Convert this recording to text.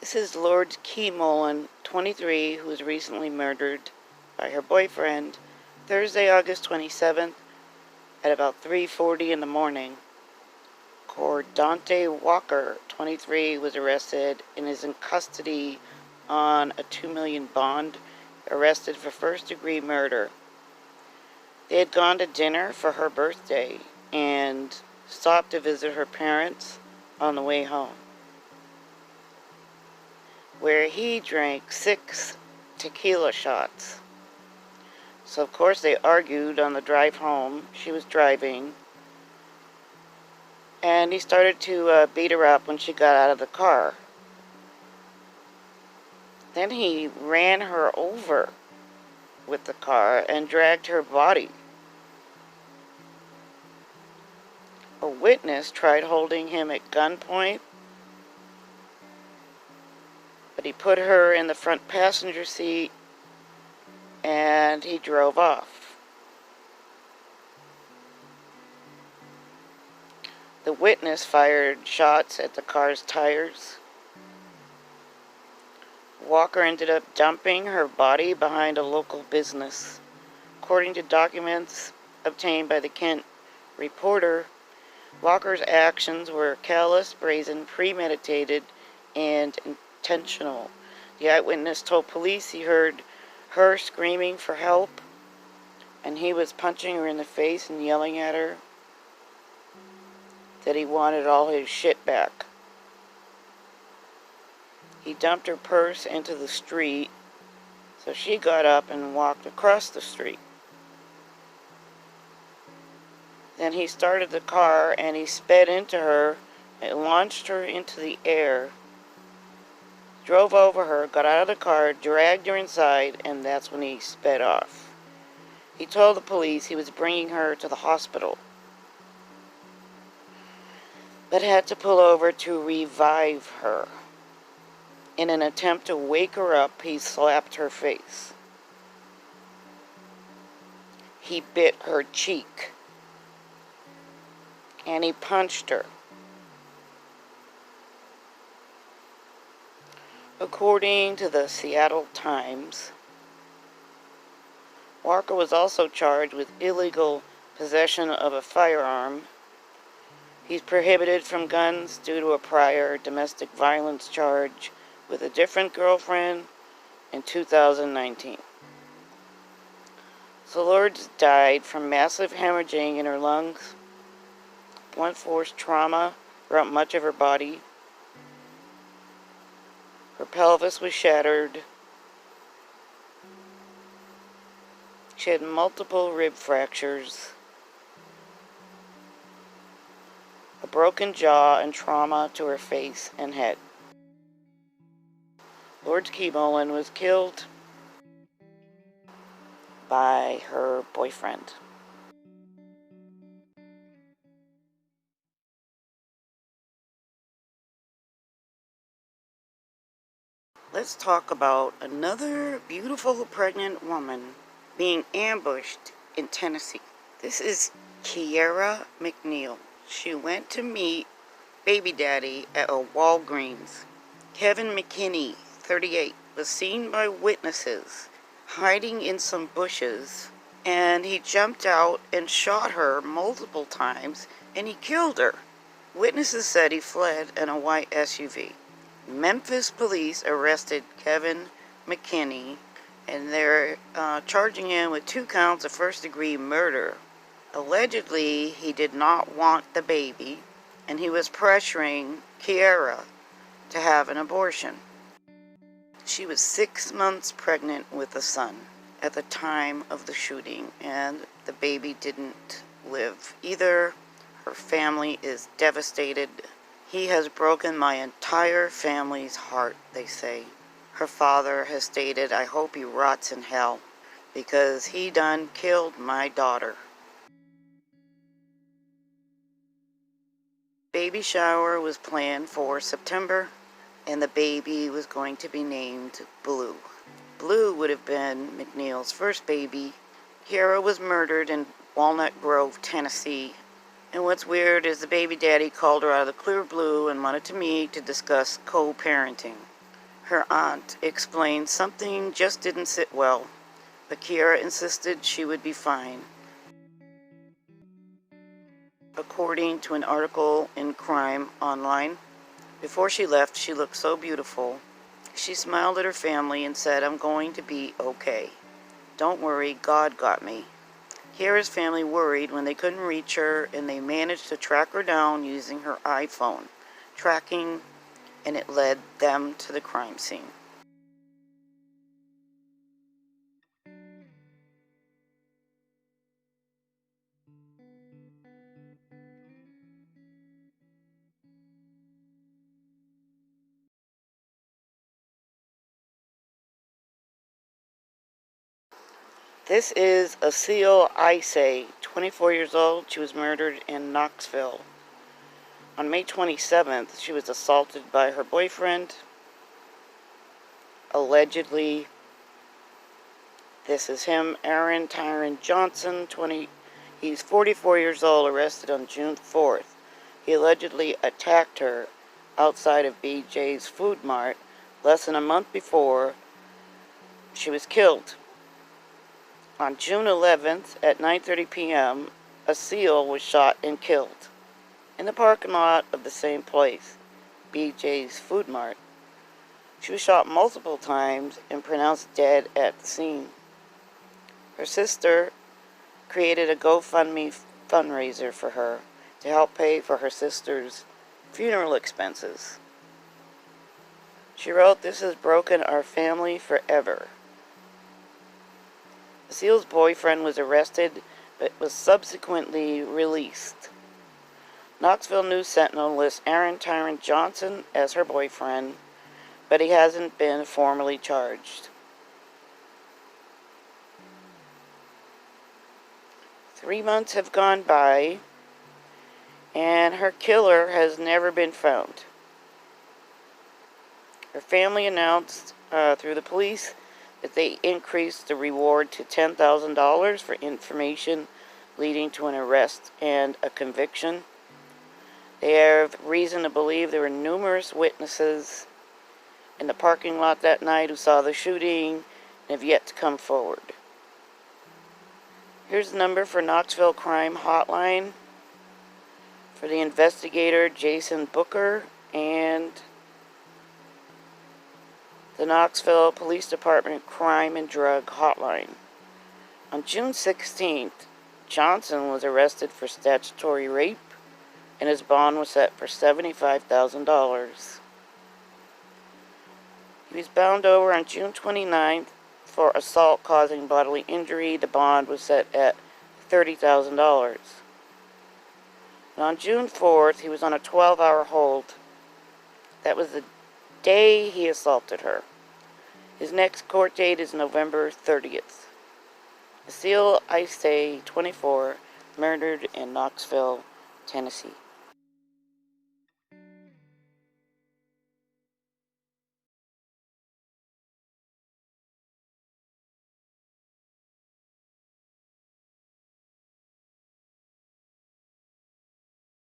This is Lurdes Keymolen, 23, who was recently murdered by her boyfriend Thursday, August 27th at about 3:40 in the morning. Cordante Walker, 23, was arrested and is in custody on a $2 million bond, arrested for first-degree murder. They had gone to dinner for her birthday and stopped to visit her parents on the way home, where he drank 6 tequila shots. So of course they argued on the drive home. She was driving, and he started to beat her up when she got out of the car. Then he ran her over with the car and dragged her body. A witness tried holding him at gunpoint, but he put her in the front passenger seat and he drove off. The witness fired shots at the car's tires. Walker ended up dumping her body behind a local business. According to documents obtained by the Kent Reporter, Walker's actions were callous, brazen, premeditated, and intentional. The eyewitness told police he heard her screaming for help, and he was punching her in the face and yelling at her that he wanted all his shit back. He dumped her purse into the street, so she got up and walked across the street. Then he started the car and he sped into her and launched her into the air, drove over her, got out of the car, dragged her inside, and that's when he sped off. He told the police he was bringing her to the hospital, but had to pull over to revive her. In an attempt to wake her up, he slapped her face. He bit her cheek, and he punched her. According to the Seattle Times, Walker was also charged with illegal possession of a firearm. He's prohibited from guns due to a prior domestic violence charge with a different girlfriend in 2019. So Lurdes died from massive hemorrhaging in her lungs, blunt force trauma throughout much of her body. Her pelvis was shattered. She had multiple rib fractures, a broken jaw, and trauma to her face and head. Lurdes Keymolen was killed by her boyfriend. Let's talk about another beautiful pregnant woman being ambushed in Tennessee. This is Keierra McNeil. She went to meet baby daddy at a Walgreens. Kevin McKinney, 38, was seen by witnesses hiding in some bushes, and he jumped out and shot her multiple times, and he killed her. Witnesses said he fled in a white SUV. Memphis police arrested Kevin McKinney, and they're charging him with 2 counts of first-degree murder. Allegedly, he did not want the baby, and he was pressuring Keierra to have an abortion. She was 6 months pregnant with a son at the time of the shooting, and the baby didn't live either. Her family is devastated. He has broken my entire family's heart, they say. Her father has stated, "I hope he rots in hell, because he done killed my daughter." Baby shower was planned for September, and the baby was going to be named Blue. Blue would have been McNeil's first baby. Keierra was murdered in Walnut Grove, Tennessee. And what's weird is the baby daddy called her out of the clear blue and wanted to meet to discuss co-parenting. Her aunt explained something just didn't sit well, but Keierra insisted she would be fine. According to an article in Crime Online, before she left, she looked so beautiful. She smiled at her family and said, "I'm going to be okay. Don't worry, God got me." Keierra's family worried when they couldn't reach her, and they managed to track her down using her iPhone tracking, and it led them to the crime scene. This is Aseal Iysheh, 24 years old. She was murdered in Knoxville. On May 27th, she was assaulted by her boyfriend. Allegedly, this is him, Aaron Tyron Johnson, he's 44 years old, arrested on June 4th. He allegedly attacked her outside of BJ's Food Mart less than a month before she was killed. On June 11th at 9:30 p.m., Aseal was shot and killed in the parking lot of the same place, BJ's Food Mart. She was shot multiple times and pronounced dead at the scene. Her sister created a GoFundMe fundraiser for her to help pay for her sister's funeral expenses. She wrote, "This has broken our family forever." Aseal's boyfriend was arrested but was subsequently released. Knoxville News Sentinel lists Aaron Tyron Johnson as her boyfriend, but he hasn't been formally charged. 3 months have gone by, and her killer has never been found. Her family announced through the police that they increased the reward to $10,000 for information leading to an arrest and a conviction. They have reason to believe there were numerous witnesses in the parking lot that night who saw the shooting and have yet to come forward. Here's the number for Knoxville Crime Hotline for the investigator Jason Booker and the Knoxville Police Department Crime and Drug Hotline. On June 16th, Johnson was arrested for statutory rape, and his bond was set for $75,000. He was bound over on June 29th for assault causing bodily injury. The bond was set at $30,000. And on June 4th, he was on a 12-hour hold. That was the day he assaulted her. His next court date is November 30th. Aseal Iysheh, 24, murdered in Knoxville, Tennessee.